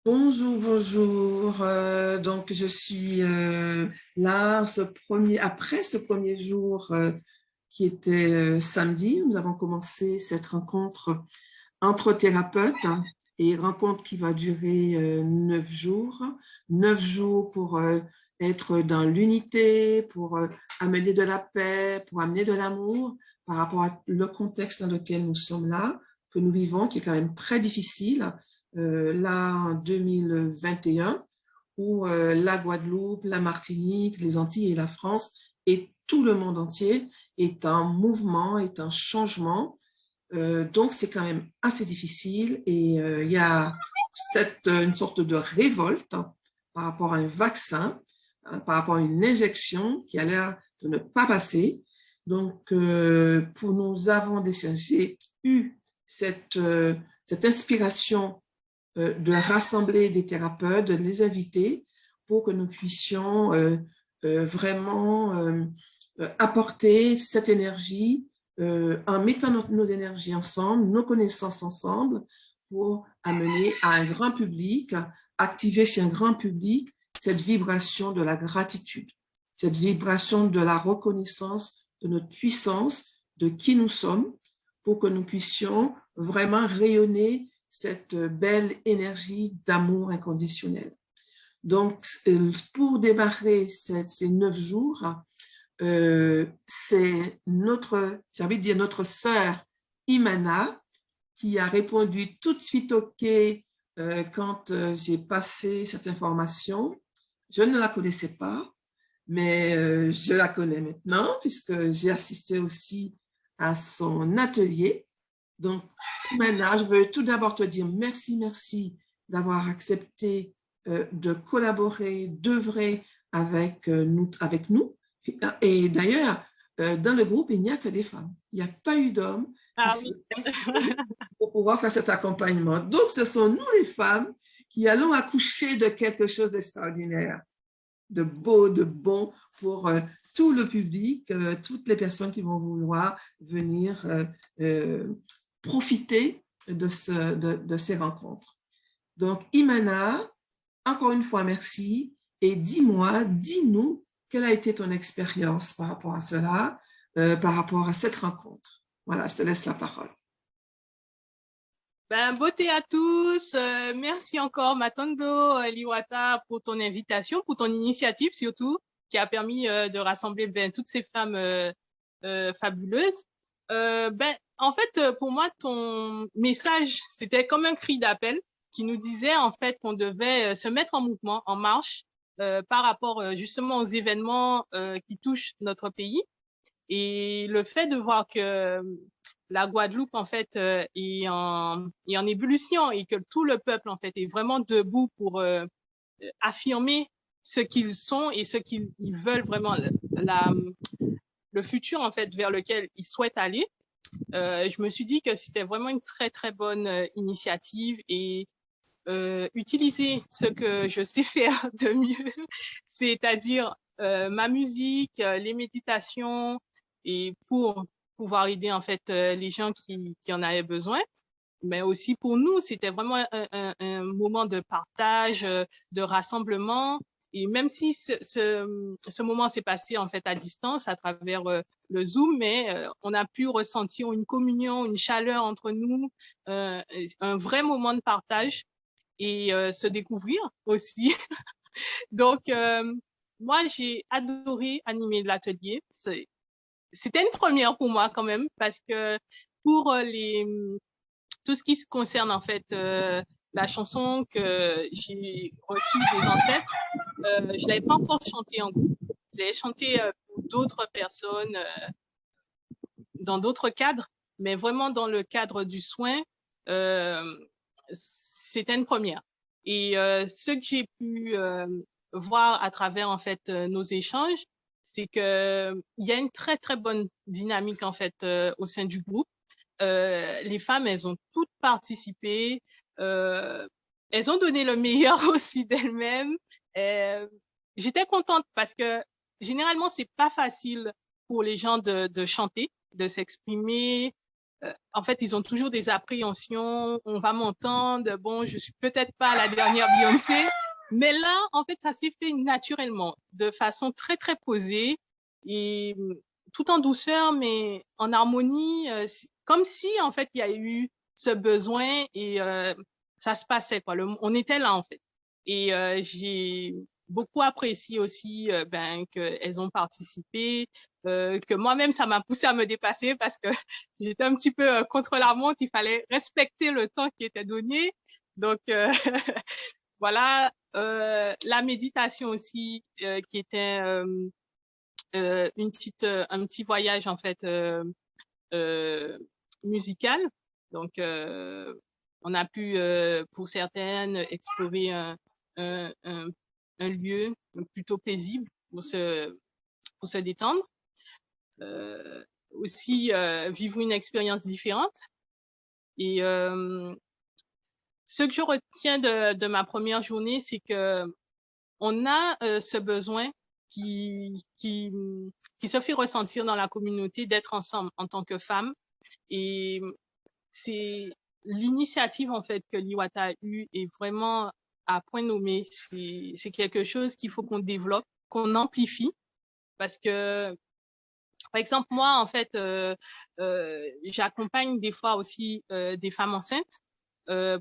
Bonjour, bonjour. Donc, je suis là après ce premier jour qui était samedi. Nous avons commencé cette rencontre entre thérapeutes, hein, et rencontre qui va durer 9 jours. 9 jours pour être dans l'unité, pour amener de la paix, pour amener de l'amour par rapport à le contexte dans lequel nous sommes là, que nous vivons, qui est quand même très difficile. Là, en 2021, où la Guadeloupe, la Martinique, les Antilles et la France et tout le monde entier est en mouvement, est en changement. Donc, c'est quand même assez difficile et il y a une sorte de révolte, hein, par rapport à un vaccin, hein, par rapport à une injection qui a l'air de ne pas passer. Donc, pour nous avons eu cette inspiration de rassembler des thérapeutes, de les inviter pour que nous puissions vraiment apporter cette énergie en mettant nos énergies ensemble, nos connaissances ensemble pour amener à un grand public, activer chez un grand public cette vibration de la gratitude, cette vibration de la reconnaissance de notre puissance, de qui nous sommes, pour que nous puissions vraiment rayonner cette belle énergie d'amour inconditionnel. Donc, pour démarrer ces 9 jours, c'est j'ai envie de dire notre sœur Imana qui a répondu tout de suite OK quand j'ai passé cette information. Je ne la connaissais pas, mais je la connais maintenant puisque j'ai assisté aussi à son atelier. Donc, Imana, je veux tout d'abord te dire merci, merci d'avoir accepté de collaborer, d'œuvrer avec nous. Et d'ailleurs, dans le groupe, il n'y a que des femmes. Il n'y a pas eu d'hommes qui Ah sont oui. inscrits pour pouvoir faire cet accompagnement. Donc, ce sont nous les femmes qui allons accoucher de quelque chose d'extraordinaire, de beau, de bon pour tout le public, toutes les personnes qui vont vouloir venir profiter de ces rencontres. Donc, Imana, encore une fois, merci. Et dis-nous, quelle a été ton expérience par rapport à cela, par rapport à cette rencontre? Voilà, je te laisse la parole. Beauté à tous. Merci encore, Matondo Liwata, pour ton invitation, pour ton initiative surtout, qui a permis de rassembler toutes ces femmes fabuleuses. En fait, pour moi, ton message, c'était comme un cri d'appel qui nous disait en fait qu'on devait se mettre en mouvement, en marche, par rapport justement aux événements qui touchent notre pays. Et le fait de voir que la Guadeloupe, en fait, est en ébullition et que tout le peuple, en fait, est vraiment debout pour affirmer ce qu'ils sont et ce qu'ils veulent vraiment, le futur, en fait, vers lequel ils souhaitent aller. Je me suis dit que c'était vraiment une très, très bonne initiative et utiliser ce que je sais faire de mieux, c'est-à-dire ma musique, les méditations, et pour pouvoir aider en fait les gens qui en avaient besoin. Mais aussi pour nous, c'était vraiment un moment de partage, de rassemblement. Et même si ce moment s'est passé en fait à distance à travers le Zoom, mais on a pu ressentir une communion, une chaleur entre nous, un vrai moment de partage et se découvrir aussi. Donc, moi, j'ai adoré animer l'atelier. C'était une première pour moi quand même, parce que pour tout ce qui se concerne en fait la chanson que j'ai reçue des ancêtres, je l'avais pas encore chantée en groupe. Je l'avais chantée pour d'autres personnes dans d'autres cadres, mais vraiment dans le cadre du soin, euh, c'était une première. Et ce que j'ai pu voir à travers en fait nos échanges, c'est que il y a une très très bonne dynamique en fait au sein du groupe. Les femmes, elles ont toutes participé, euh, elles ont donné le meilleur aussi d'elles-mêmes. Euh, J'étais contente parce que généralement c'est pas facile pour les gens de chanter, de s'exprimer, en fait, ils ont toujours des appréhensions. On va m'entendre. Bon, je suis peut-être pas la dernière Beyoncé, mais là, en fait, ça s'est fait naturellement, de façon très, très posée et tout en douceur, mais en harmonie, comme si, en fait, il y a eu ce besoin et ça se passait, quoi. On était là, en fait. Et j'ai beaucoup apprécié aussi qu'elles ont participé, que moi-même, ça m'a poussé à me dépasser parce que j'étais un petit peu contre la montre. Il fallait respecter le temps qui était donné. Donc, voilà. La méditation aussi, qui était un petit voyage, en fait, euh, musical. Donc, on a pu, pour certaines, explorer un, un, un lieu plutôt paisible pour se détendre. Aussi, vivre une expérience différente. Et ce que je retiens de ma première journée, c'est que on a ce besoin qui se fait ressentir dans la communauté d'être ensemble en tant que femme. Et c'est l'initiative, en fait, que l'Iwata a eue est vraiment à point nommé. C'est quelque chose qu'il faut qu'on développe, qu'on amplifie, parce que, par exemple, moi, en fait, j'accompagne des fois aussi des femmes enceintes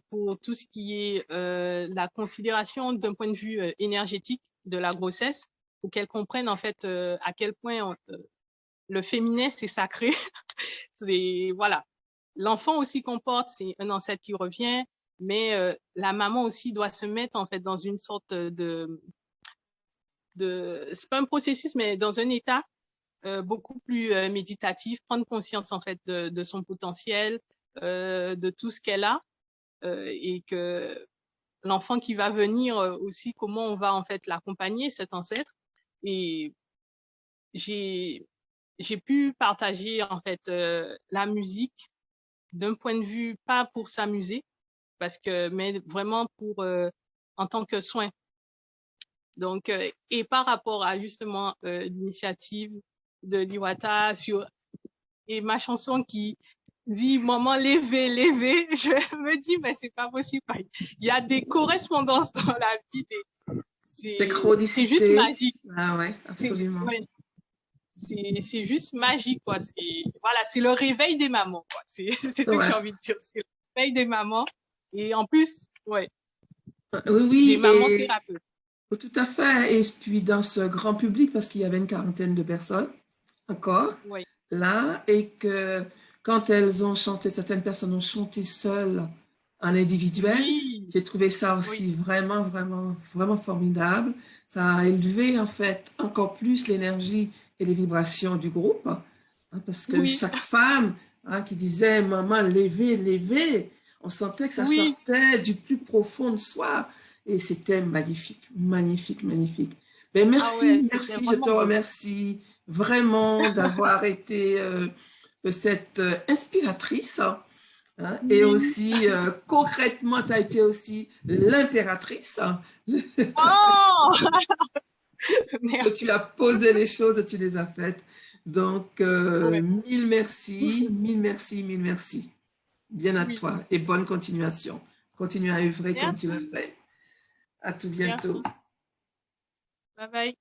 pour tout ce qui est la considération d'un point de vue énergétique de la grossesse, pour qu'elles comprennent, en fait, à quel point le féminin, c'est sacré. C'est, voilà. L'enfant aussi qu'on porte, c'est un ancêtre qui revient, mais la maman aussi doit se mettre, en fait, dans une sorte c'est pas un processus, mais dans un état beaucoup plus méditatif, prendre conscience, en fait, de son potentiel, de tout ce qu'elle a, et que l'enfant qui va venir aussi, comment on va, en fait, l'accompagner, cet ancêtre. Et j'ai pu partager, en fait, la musique d'un point de vue, pas pour s'amuser, mais vraiment pour, en tant que soin. Donc, et par rapport à justement l'initiative de l'Iwata et ma chanson qui dit maman levez, levez, je me dis mais c'est pas possible. Il y a des correspondances dans la vie, c'est juste magique. Ah ouais, absolument. C'est juste magique, quoi. Voilà, c'est le réveil des mamans, quoi. C'est ce que j'ai envie de dire. C'est le réveil des mamans. Et en plus, ouais. Oui, des mamans thérapeutes. Tout à fait. Et puis dans ce grand public, parce qu'il y avait une quarantaine de personnes encore là, et que quand elles ont chanté, certaines personnes ont chanté seules en individuel. J'ai trouvé ça aussi vraiment, vraiment, vraiment formidable. Ça a élevé en fait encore plus l'énergie et les vibrations du groupe, hein, parce que chaque femme qui disait « Maman, levez, levez », on sentait que ça sortait du plus profond de soi. Et c'était magnifique, magnifique, magnifique. Ben, merci, merci, je te remercie vraiment d'avoir été cette inspiratrice. Hein, et aussi, concrètement, tu as été aussi l'impératrice. Oh Tu as posé les choses, tu les as faites. Donc, mille merci, mille merci, mille merci. Bien à toi et bonne continuation. Continue à œuvrer comme tu l'as fait. À tout bientôt. Merci. Bye bye.